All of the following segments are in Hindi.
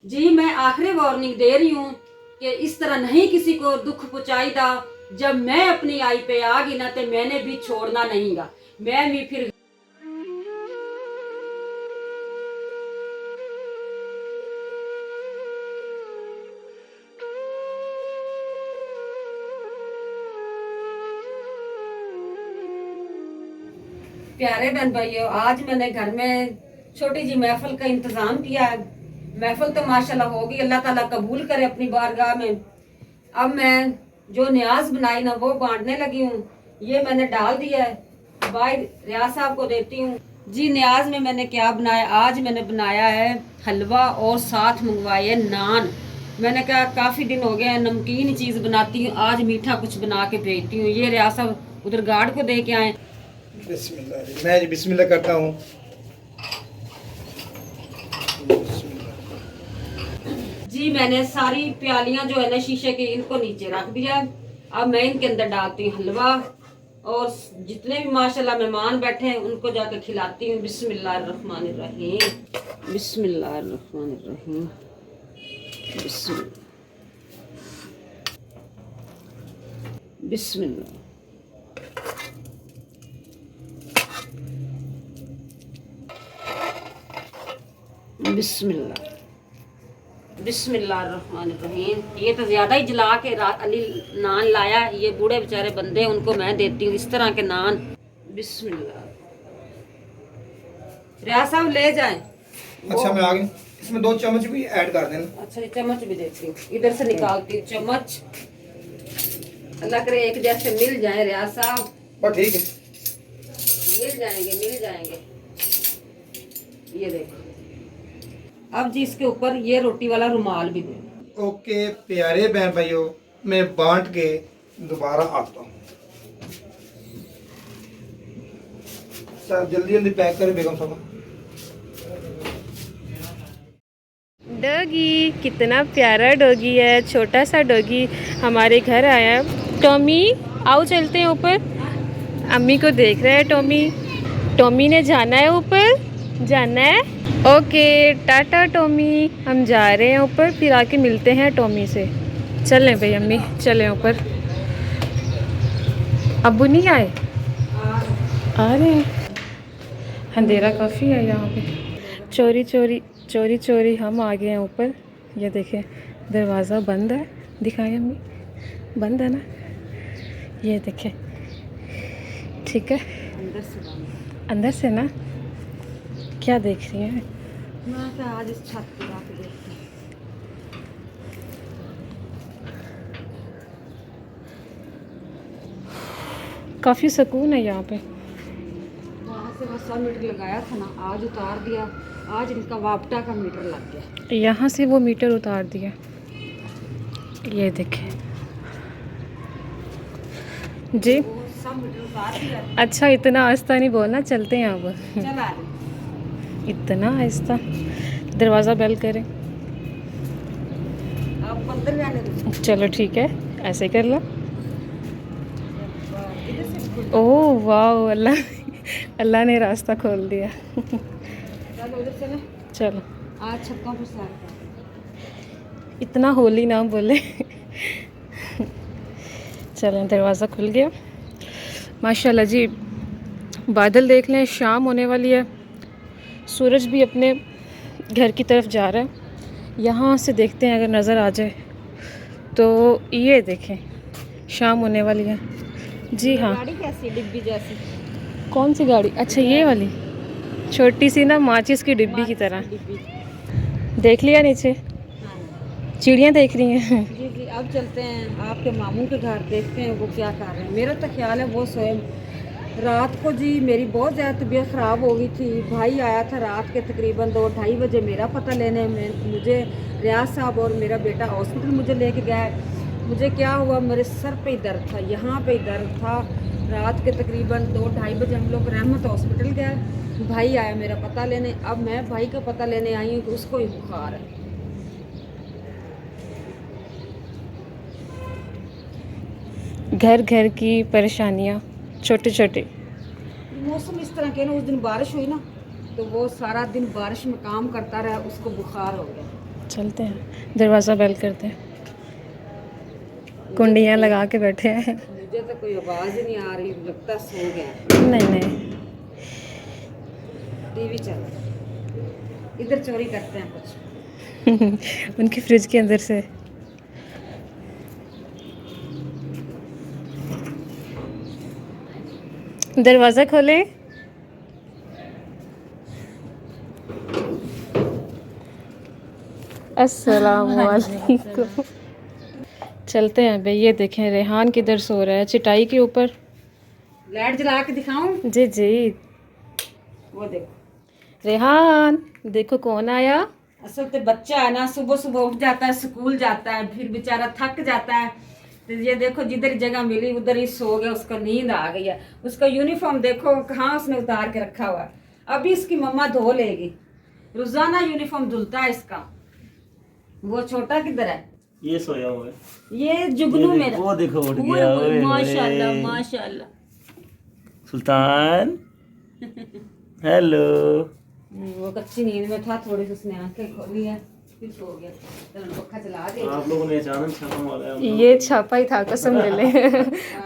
जी मैं आखिरी वार्निंग दे रही हूँ कि इस तरह नहीं किसी को दुख पहुँचाईदा। जब मैं अपनी आई पे आ गई ना तो मैंने भी छोड़ना नहीं गा। मैं भी फिर प्यारे बहन भाइयों, आज मैंने घर में छोटी जी महफिल का इंतजाम किया है। महफिल तो माशाल्लाह होगी, अल्लाह ताला कबूल करे अपनी बारगाह में। अब मैं जो न्याज बनाई ना वो बांटने लगी हूँ। ये मैंने डाल दिया है, भाई रियाज साहब को देती हूँ। जी न्याज में मैंने क्या बनाया, आज मैंने बनाया है हलवा और साथ मंगवाए है नान। मैंने कहा काफ़ी दिन हो गए हैं नमकीन चीज़ बनाती हूँ, आज मीठा कुछ बना के भेजती हूँ। ये रियाज साहब उधर गार्ड को दे के आए। बिस्मिल्लाह, मैं बिस्मिल्लाह करता हूँ। जी मैंने सारी प्यालियां जो है ना शीशे की, इनको नीचे रख दिया। अब मैं इनके अंदर डालती हूँ हलवा और जितने भी माशाल्लाह मेहमान बैठे हैं उनको जाके खिलाती हूँ। बिस्मिल्लाहिर्रहमानिर्रहीम, बिस्मिल्लाहिर्रहमानिर्रहीम, बिस्मिल्लाह, बिस्मिल्लाह। बिस्मिल्लाह, बिस्मिल्लाहिर्रहमानिर्रहीम। ये तो ज्यादा ही जला के अली नान लाया। ये बूढ़े बेचारे बंदे हैं, उनको मैं देती हूँ इस तरह के नान। बिस्मिल्लाह। रियाज साहब ले जाएं। अच्छा मैं आ गई, इसमें 2 चम्मच भी ऐड कर देना। अच्छा ये चम्मच भी देती हूँ, इधर से निकालती हूँ चम्मच। अल्लाह करे एक जैसे मिल जाए रियाज साहब। बस ठीक है, मिल जाएंगे मिल जाएंगे। ये देखो, अब जी इसके ऊपर ये रोटी वाला रुमाल भी दे। ओके प्यारे बहन भाइयों, मैं बांट के दोबारा आता हूँ। सर जल्दी जल्दी पैक करें बेगम साहब। डॉगी कितना प्यारा डॉगी है, छोटा सा डॉगी हमारे घर आया है। टॉमी आओ चलते हैं ऊपर। अम्मी को देख रहा है टॉमी। टॉमी ने जाना है ऊपर, जाना है। ओके टाटा टॉमी, हम जा रहे हैं ऊपर, फिर आके मिलते हैं टॉमी से। चलें भाई अम्मी, चलें ऊपर। अब्बू नहीं आए? आ रहे हैं। अंधेरा काफ़ी है यहाँ पे। चोरी चोरी हम आ गए हैं ऊपर। ये देखें दरवाज़ा बंद है, दिखाएं अम्मी, बंद है ना, ये देखें। ठीक है अंदर से ना। क्या देख रही हैं? मैं क्या आज इस छत पे आके देखती हूँ। काफ़ी सुकून है यहाँ पे। वहाँ से बस 100 मीटर लगाया था ना, आज उतार दिया। आज इनका वापटा का मीटर लग गया। यहाँ से वो मीटर उतार दिया, ये देखें जी। वो 100 मीटर उतार दिया। अच्छा इतना आहिस्ता नहीं बोलना, चलते हैं अब। चला रही। इतना आहिस्ता। दरवाज़ा बंद करें। अब अंदर जाने दो। चलो ठीक है, ऐसे कर लो। इधर से ओह वाह, अल्लाह अल्लाह ने रास्ता खोल दिया। चलो उधर से ना। चलो, आज छक्का पर सैर कर। इतना होली ना बोले। चलें, दरवाज़ा खुल गया माशाल्लाह जी। बादल देख लें, शाम होने वाली है। सूरज भी अपने घर की तरफ जा रहा है। यहाँ से देखते हैं अगर नज़र आ जाए तो। ये देखें शाम होने वाली है जी। हाँ, गाड़ी कैसी, डिब्बी जैसी? कौन सी गाड़ी? अच्छा ये वाली छोटी सी ना, माचिस की डिब्बी की तरह। डिब्बी। देख लिया नीचे, हाँ चिड़ियाँ देख रही हैं। जी जी। अब चलते हैं आपके मामू के घर, देखते हैं वो क्या कर रहे हैं। मेरा तो ख्याल है वो सोए। रात को जी मेरी बहुत ज़्यादा तबीयत ख़राब हो गई थी। भाई आया था रात के तकरीबन 2-2:30 बजे मेरा पता लेने में। मुझे रियाज साहब और मेरा बेटा हॉस्पिटल मुझे लेके गए। मुझे क्या हुआ, मेरे सर पे ही दर्द था, यहाँ पे ही दर्द था। रात के तकरीबन 2-2:30 बजे हम लोग रहमत हॉस्पिटल गए। भाई आया मेरा पता लेने। अब मैं भाई का पता लेने आई हूँ कि उसको ही बुखार है। घर घर की परेशानियाँ छोटे छोटे। मौसम इस तरह के ना, उस दिन बारिश हुई ना तो वो सारा दिन बारिश में काम करता रहा, उसको बुखार हो गया। चलते हैं, दरवाज़ा बंद करते हैं। कुंडियाँ लगा के बैठे हैं। मुझे तो कोई आवाज ही नहीं आ रही, लगता सो गया। नहीं नहीं, टीवी चल रहा। इधर चोरी करते हैं कुछ। उनकी फ्रिज के अंदर से। दरवाज़ा खोले। अस्सलामुअलैकुम। चलते हैं भाई। ये देखें रेहान किधर सो रहा है, चटाई के ऊपर। लाइट जला के दिखाऊं? जी जी। वो देखो रेहान, देखो कौन आया। असल तो बच्चा है ना, सुबह सुबह उठ जाता है, स्कूल जाता है, फिर बेचारा थक जाता है। तो ये देखो जिधर जगह मिली उधर ही सो गया, उसको नींद आ गई है। उसका यूनिफॉर्म देखो कहाँ उसने उतार के रखा हुआ है। अभी इसकी मम्मा धो लेगी। रोजाना यूनिफॉर्म धुलता है इसका। वो छोटा किधर है? ये सोया हुआ है। ये जुगनू मेरा। वो देखो उठ ओए गया। ओए, ओए माशाल्लाह ओए। माशाल्लाह। सुल्तान हेलो। वो कच्ची नींद में था, थोड़ी सी उसने आंखें खोली है, फिर सो गया। चलो पंखा चला दे। आप लोगों ने अचानक छापा मारा है। ये छापा ही था, कसम ले ले।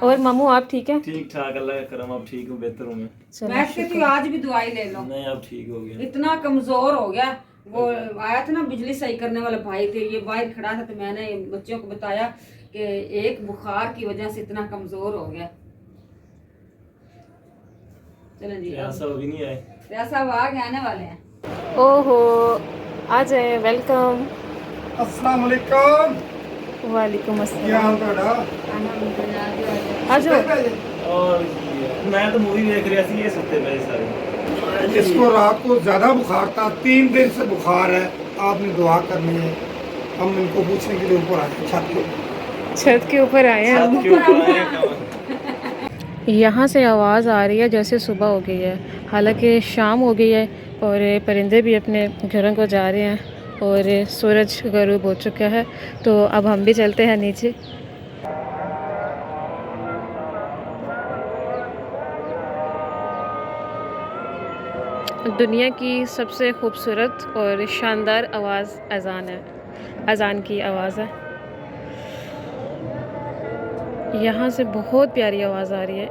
और मामू आप ठीक है? ठीक ठाक, अल्लाह का करम। अब ठीक हूँ, बेहतर हूँ मैं। मैं कहती हूँ आज भी दवाई ले लो। नहीं अब ठीक हो गया। इतना कमजोर हो गया। वो आया था ना बिजली सही करने वाला भाई थे, ये बाहर खड़ा था, तो मैंने बच्चों को बताया कि एक बुखार की वजह से इतना कमजोर हो गया। चलें जी, ऐसा भी नहीं है। ऐसा आगे आने वाले हैं। ओहो, आ जाए, वेलकम। अस्सलाम वालेकुम। वालेकुम क्या अस्सलाम। हाल ਤੁਹਾਡਾ? आ जाओ। और मैं तो मूवी देख रहा थी, ये सुते पए सारे। इसको रात को ज्यादा बुखार था, 3 दिन से बुखार है। आपने दुआ करनी है। हम इनको पूछने के लिए ऊपर आए छत पे। छत के ऊपर आए हैं हम। छत के ऊपर आए हैं। यहाँ से आवाज़ आ रही है जैसे सुबह हो गई है, हालांकि शाम हो गई है और परिंदे भी अपने घरों को जा रहे हैं और सूरज गरूब हो चुका है। तो अब हम भी चलते हैं नीचे। दुनिया की सबसे खूबसूरत और शानदार आवाज़ अज़ान है। अज़ान की आवाज़ है। यहाँ से बहुत प्यारी आवाज़ आ रही है।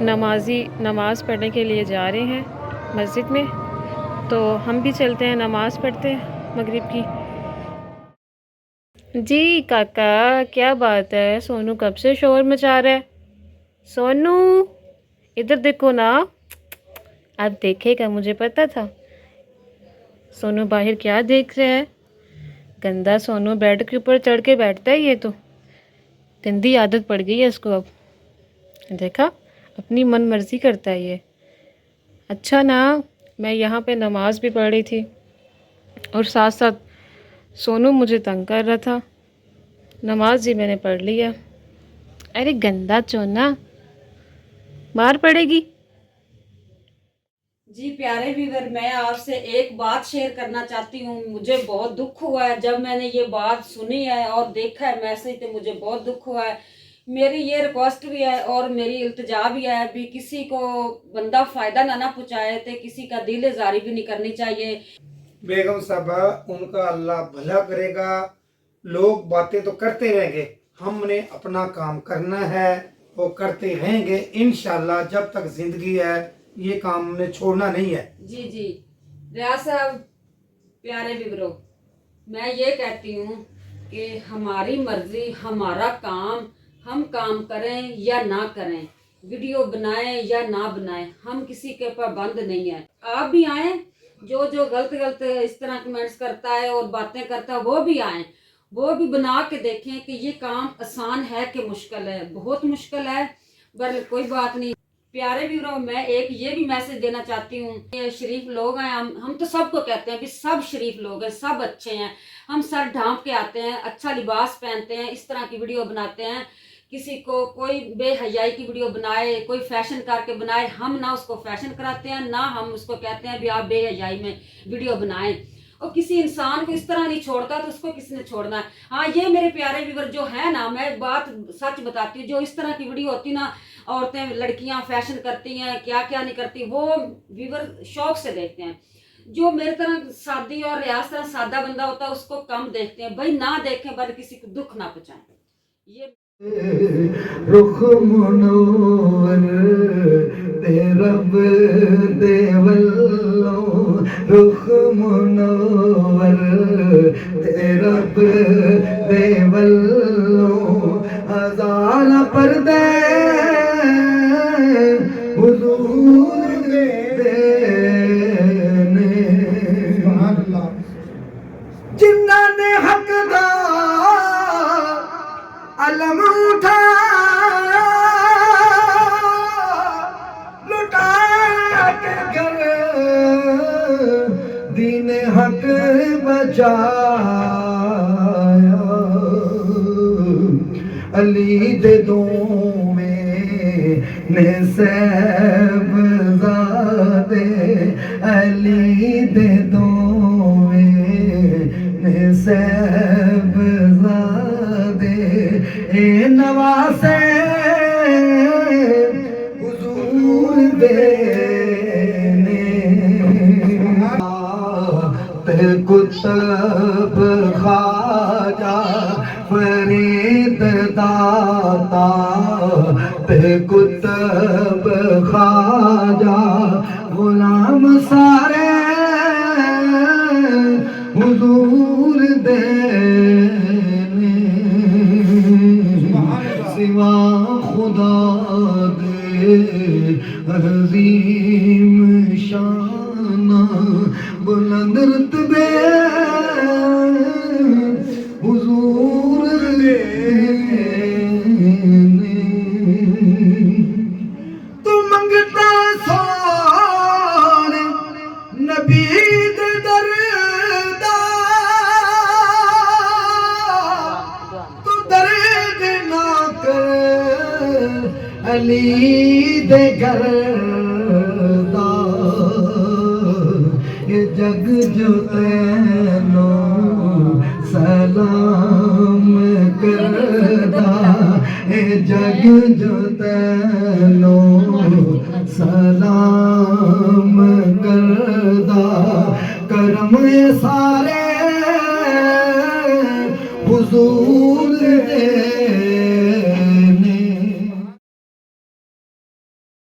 नमाजी नमाज़ पढ़ने के लिए जा रहे हैं मस्जिद में, तो हम भी चलते हैं, नमाज़ पढ़ते हैं मगरिब की। जी काका, क्या बात है? सोनू कब से शोर मचा रहा है? सोनू इधर देखो ना। आप देखेगा, मुझे पता था। सोनू बाहर क्या देख रहा है? गंदा सोनू बेड के ऊपर चढ़ के बैठता है। ये तो गंदी आदत पड़ गई है इसको। अब देखा, अपनी मन मर्जी करता है ये। अच्छा ना, मैं यहाँ पे नमाज भी पढ़ रही थी और साथ साथ सोनू मुझे तंग कर रहा था। नमाज ही मैंने पढ़ लिया। अरे गंदा चोना, मार पड़ेगी। जी प्यारे व्यूअर, मैं आपसे एक बात शेयर करना चाहती हूँ। मुझे बहुत दुख हुआ है जब मैंने ये बात सुनी है और देखा है मैसेज, तो मुझे बहुत दुख हुआ है। मेरी ये रिक्वेस्ट भी है और मेरी इल्तिजा भी है, भी किसी को बंदा फ़ायदा ना पहुँचाए, तो किसी का दिल जारी भी नहीं करनी चाहिए। बेगम साहबा, उनका अल्लाह भला करेगा। लोग बातें तो करते रहेंगे, हमने अपना काम करना है, वो करते रहेंगे इंशाल्लाह। जब तक जिंदगी है ये काम हमने छोड़ना नहीं है। जी जी रियाज साहब, प्यारे व्यूअरों, मैं ये कहती हूँ कि हमारी मर्जी, हमारा काम, हम काम करें या ना करें, वीडियो बनाएं या ना बनाएं, हम किसी के पाबंद नहीं है। आप भी आए, जो जो गलत गलत इस तरह कमेंट्स करता है और बातें करता है वो भी आए, वो भी बना के देखें कि ये काम आसान है कि मुश्किल है। बहुत मुश्किल है, पर कोई बात नहीं। प्यारे व्यूअरों, मैं एक ये भी मैसेज देना चाहती हूँ, ये शरीफ लोग हैं, हम तो सबको कहते हैं भी सब शरीफ लोग हैं, सब अच्छे हैं। हम सर ढांप के आते हैं, अच्छा लिबास पहनते हैं, इस तरह की वीडियो बनाते हैं। किसी को कोई बेहयाई की वीडियो बनाए, कोई फैशन करके बनाए, हम ना उसको फैशन कराते हैं, ना हम उसको कहते हैं भी आप बेहयाई में वीडियो बनाएं। और किसी इंसान को इस तरह नहीं छोड़ता तो उसको किसने छोड़ना है। हाँ, ये मेरे प्यारे व्यूअर जो है ना, मैं बात सच बताती हूँ, जो इस तरह की वीडियो होती ना, औरतें लड़कियां फैशन करती हैं, क्या क्या नहीं करती, वो व्यूअर शौक से देखते हैं। जो मेरे तरह सादी और रियाज तरह सादा बंदा होता है उसको कम देखते हैं, भाई ना देखें पर किसी को दुख ना पहुंचाएं। ये रुख मुनव्वर ते रब दे वल्लों, रुख मुनव्वर ते रब दे वल्लों, हज़ार पर्दे हुजूर दे ने, जिन्ना ने हक दा अलम उठाया, लुटा के घर दीन हक बचाया। अली दे दोवें ने साहबज़ादे, अली दे दोवें ने साहबज़ादे, ए नवासे हुजूर दे ने, ते कुतुब ख्वाजा फरीद दाता, ते कुतुब ख्वाजा गुलाम सारे हुजूर दे ने, सिवा खुदा दे अज़ीम शाना बुलंद रुतबे हुजूर दे ने। तू मंगता सोने नबी दे दरदा, तू दर्द ना कर अली दे करदा, ये जग जो तैनो सलाम करदा, ये जग जो तैनो सलाम करदा, करम ये सारे हुजूर